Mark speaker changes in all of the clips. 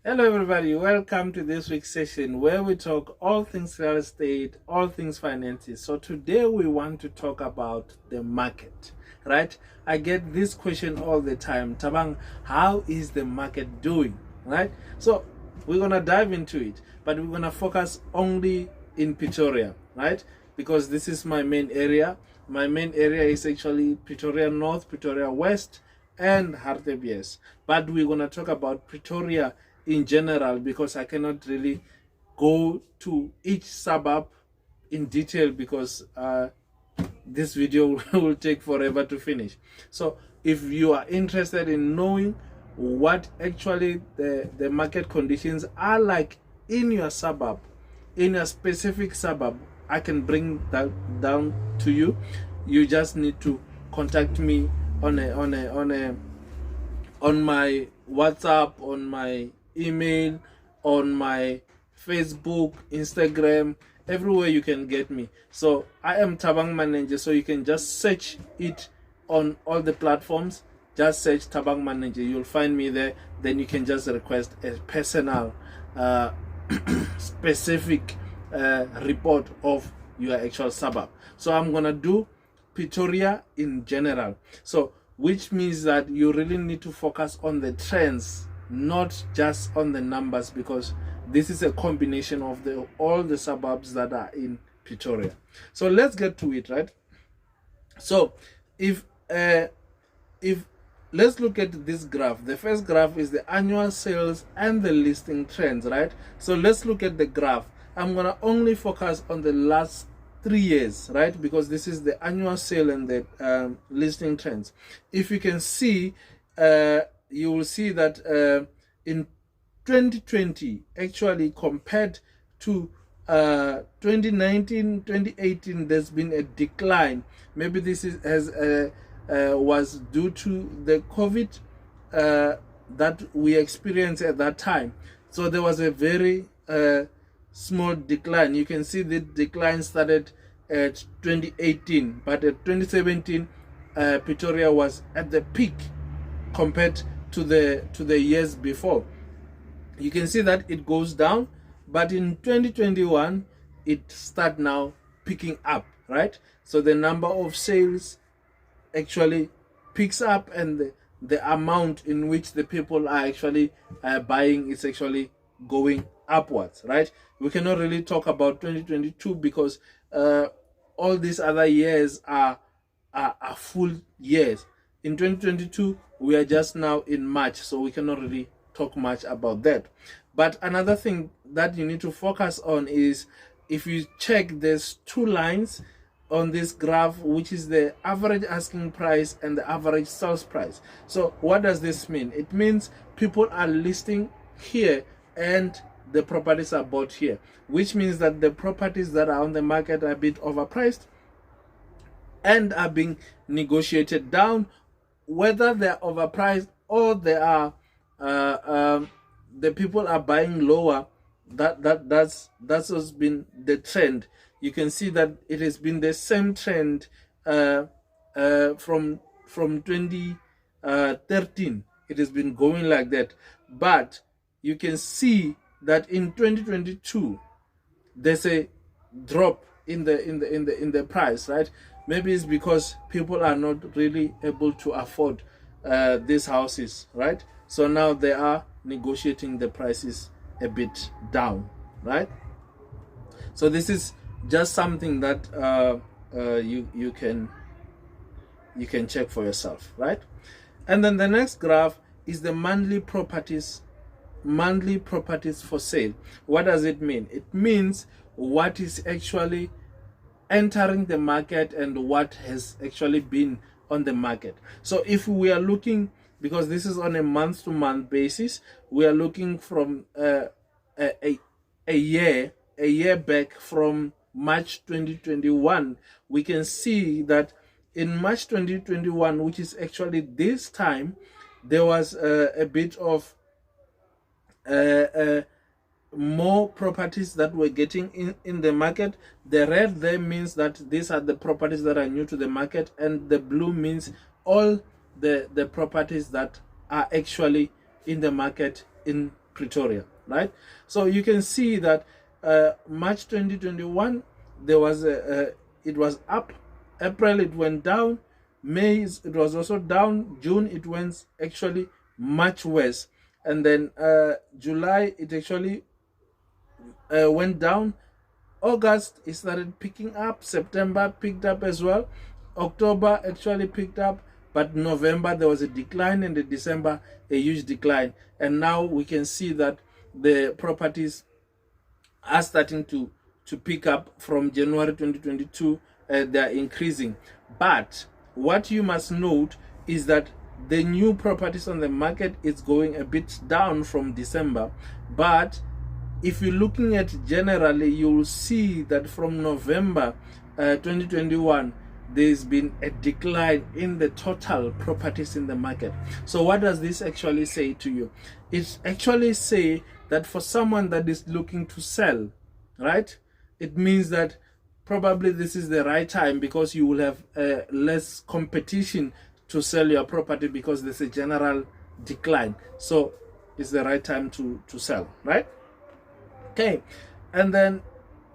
Speaker 1: Hello, everybody. Welcome to this week's session where we talk all things real estate, all things finances. So, today we want to talk about the market, right? I get this question all the time, Tabang, how is the market doing, right? So, we're going to dive into it, but we're going to focus only in Pretoria, right? Because this is my main area. My main area is actually Pretoria North, Pretoria West, and Hartebees. But we're going to talk about Pretoria in general because I cannot really go to each suburb in detail because this video will take forever to finish. So if you are interested in knowing what actually the market conditions are like in your suburb, in a specific suburb, I can bring that down to you. You just need to contact me on my WhatsApp, on my email, on my Facebook, Instagram, everywhere you can get me. So I am Tabang Manager, so you can just search it on all the platforms. Just search Tabang Manager, you'll find me there. Then you can just request a personal specific report of your actual suburb. So I'm gonna do Pretoria in general, so which means that you really need to focus on the trends, not just on the numbers, because this is a combination of all the suburbs that are in Pretoria. So let's get to it, right? So if let's look at this graph. The first graph is the annual sales and the listing trends, right? So let's look at the graph. I'm gonna only focus on the last 3 years, right? Because this is the annual sale and the listing trends. If you can see, you will see that in 2020, actually compared to 2019, 2018, there's been a decline. Maybe this was due to the COVID that we experienced at that time. So there was a very small decline. You can see the decline started at 2018, but at 2017 Pretoria was at the peak compared to the years before. You can see that it goes down, but in 2021 it start now picking up, right? So the number of sales actually picks up, and the amount in which the people are actually buying is actually going upwards, right? We cannot really talk about 2022 because all these other years are full years. In 2022 we are just now in March, so we cannot really talk much about that. But another thing that you need to focus on is, if you check, there's two lines on this graph, which is the average asking price and the average sales price. So what does this mean? It means people are listing here and the properties are bought here, which means that the properties that are on the market are a bit overpriced and are being negotiated down. Whether they're overpriced or they are the people are buying lower, that's what's been the trend. You can see that it has been the same trend from 2013. It has been going like that, but you can see that in 2022 there's a drop in the price, right? Maybe it's because people are not really able to afford these houses, right? So now they are negotiating the prices a bit down, right? So this is just something that you can check for yourself, right? And then the next graph is the monthly properties for sale. What does it mean? It means what is actually entering the market and what has actually been on the market. So if we are looking, because this is on a month-to-month basis, we are looking from a year back, from March 2021. We can see that in March 2021, which is actually this time, there was a bit of more properties that were getting in the market. The red there means that these are the properties that are new to the market, and the blue means all the properties that are actually in the market in Pretoria, right? So you can see that March 2021 there was it was up. April it went down. May it was also down. June it went actually much worse, and then July it actually went down. August it started picking up. September picked up as well. October actually picked up, but November there was a decline, and in December a huge decline. And now we can see that the properties are starting to pick up from January 2022. They are increasing, but what you must note is that the new properties on the market is going a bit down from December. But if you're looking at generally, you'll see that from November 2021 there's been a decline in the total properties in the market. So what does this actually say to you? It actually say that for someone that is looking to sell, right, it means that probably this is the right time, because you will have less competition to sell your property because there's a general decline. So it's the right time to sell, right? Okay, and then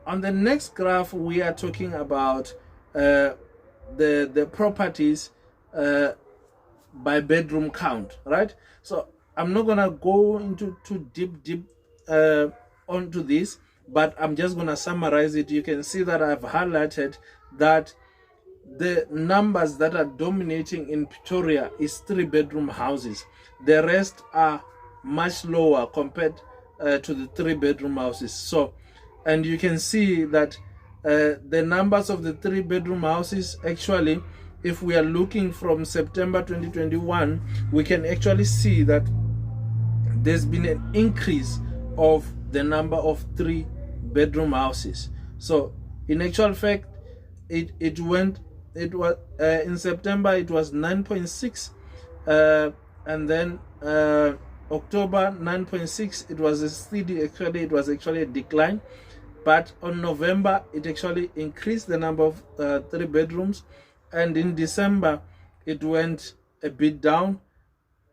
Speaker 1: on the next graph we are talking about the properties by bedroom count, right? So I'm not gonna go into too deep onto this, but I'm just gonna summarize it. You can see that I've highlighted that the numbers that are dominating in Pretoria is 3-bedroom houses. The rest are much lower compared to the 3-bedroom houses. So, and you can see that the numbers of the 3-bedroom houses, actually, if we are looking from September 2021, we can actually see that there's been an increase of the number of 3-bedroom houses. So in actual fact, it was in September it was 9.6, and then October 9.6. It was a steady, actually it was actually a decline, but on November it actually increased the number of 3 bedrooms, and in December it went a bit down.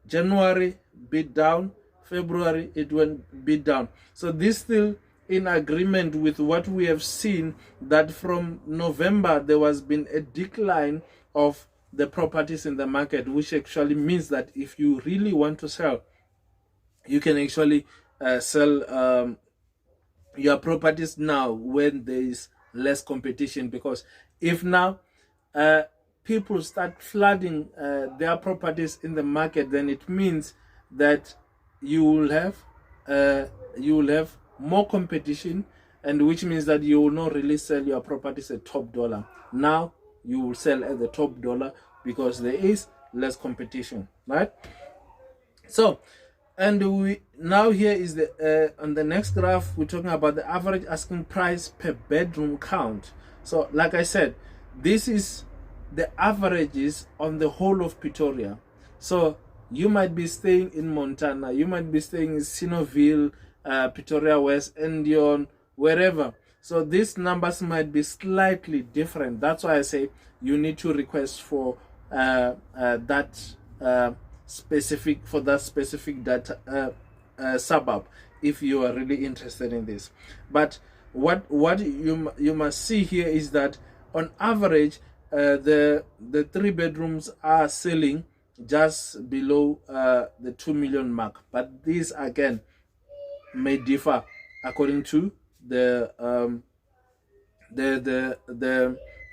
Speaker 1: January bit down. February it went bit down. So this still in agreement with what we have seen, that from November there was been a decline of the properties in the market, which actually means that if you really want to sell, you can actually sell your properties now when there is less competition. Because if now people start flooding their properties in the market, then it means that you will have more competition, and which means that you will not really sell your properties at top dollar. Now you will sell at the top dollar because there is less competition, right? So, and we now here is the on the next graph we're talking about the average asking price per bedroom count. So like I said, this is the averages on the whole of Pretoria. So you might be staying in Montana, you might be staying in Sinoville, Pretoria West, Endion, wherever. So these numbers might be slightly different. That's why I say you need to request for that specific data suburb if you are really interested in this. But what you must see here is that on average the 3 bedrooms are selling just below the 2 million mark. But these again may differ according to the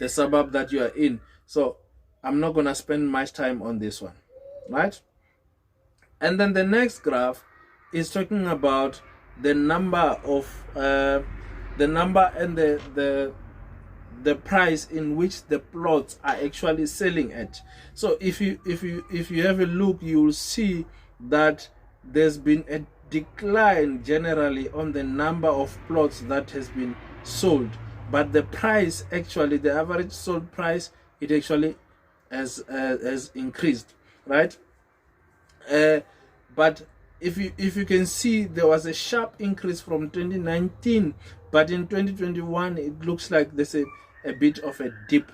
Speaker 1: suburb that you are in. So I'm not gonna spend much time on this one, right? And then the next graph is talking about the number of the number and the price in which the plots are actually selling at. So if you have a look, you will see that there's been a decline generally on the number of plots that has been sold, but the price, actually the average sold price, it actually has increased, right? But if you can see, there was a sharp increase from 2019, but in 2021 it looks like there's a bit of a dip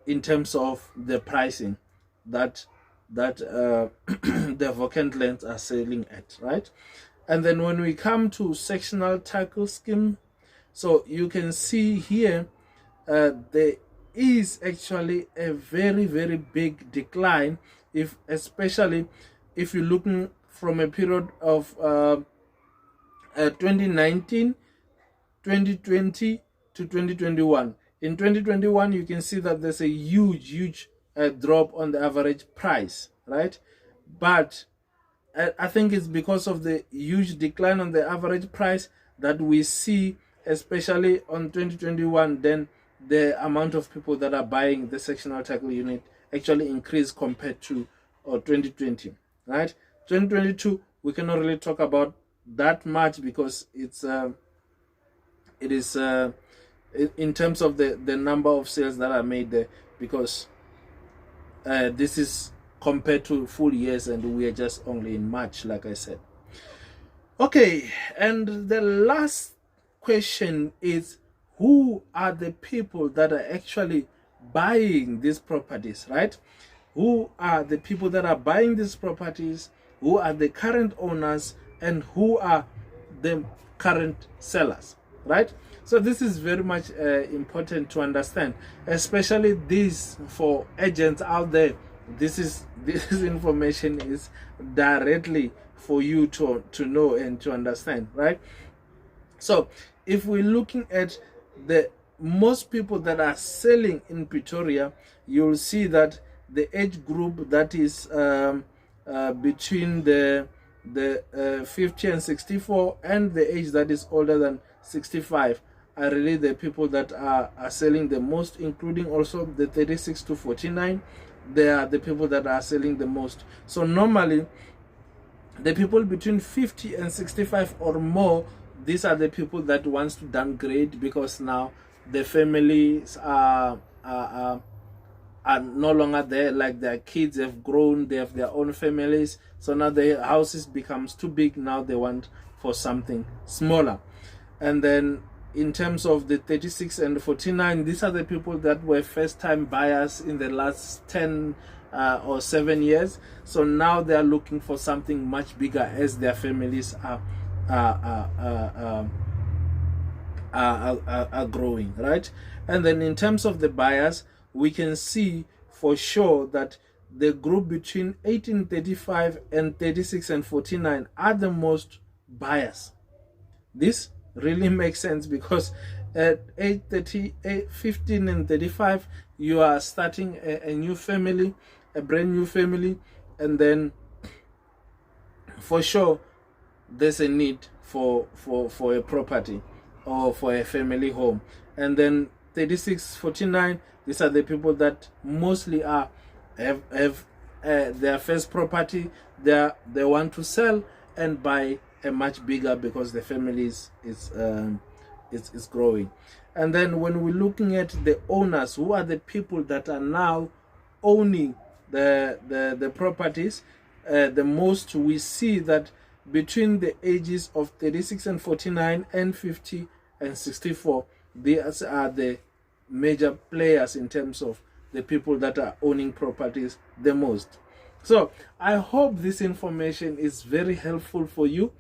Speaker 1: in terms of the pricing that the vacant lands are selling at, right? And then when we come to sectional tackle scheme, so you can see here there is actually a very, very big decline, especially if you're looking from a period of 2019, 2020 to 2021. In 2021, you can see that there's a huge drop on the average price, right? But I think it's because of the huge decline on the average price that we see, especially on 2021, then the amount of people that are buying the sectional tackle unit actually increased compared to 2020, right? 2022, we cannot really talk about that much because it is in terms of the number of sales that are made there, because this is compared to full years and we are just only in March, like I said. Okay, and the last question is, who are the people that are actually buying these properties, right? Who are the people that are buying these properties? Who are the current owners, and who are the current sellers, right? So this is very much important to understand, especially this for agents out there. This information is directly for you to know and to understand, right? So if we're looking at the most people that are selling in Pretoria, you'll see that the age group that is between the 50 and 64, and the age that is older than 65 are really the people that are selling the most, including also the 36 to 49. They are the people that are selling the most. So normally the people between 50 and 65 or more, these are the people that wants to downgrade, because now the families are no longer there, like their kids have grown, they have their own families, so now the houses becomes too big. Now they want for something smaller. And then in terms of the 36 and 49, these are the people that were first time buyers in the last 10 or 7 years, so now they are looking for something much bigger as their families are growing, right? And then in terms of the buyers, we can see for sure that the group between 1835 and 36 and 49 are the most buyers. This really makes sense, because at age 15 and 35, you are starting a new family, a brand new family, and then for sure there's a need for a property or for a family home. And then 36, 49, these are the people that mostly have their first property. They want to sell and buy a much bigger, because the family is growing. And then when we're looking at the owners, who are the people that are now owning the properties, the most, we see that between the ages of 36 and 49 and 50 and 64, these are the major players in terms of the people that are owning properties the most. So I hope this information is very helpful for you,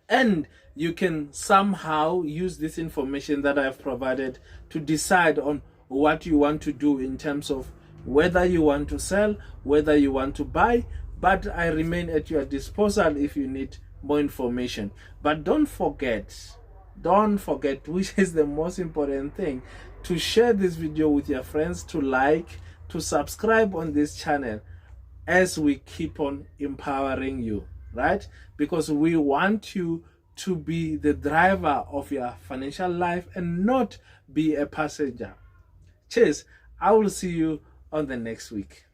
Speaker 1: and you can somehow use this information that I've provided to decide on what you want to do in terms of whether you want to sell, whether you want to buy. But I remain at your disposal if you need more information. But don't forget, which is the most important thing, to share this video with your friends, to like, to subscribe on this channel, as we keep on empowering you, right? Because we want you to be the driver of your financial life and not be a passenger. Cheers. I will see you on the next week.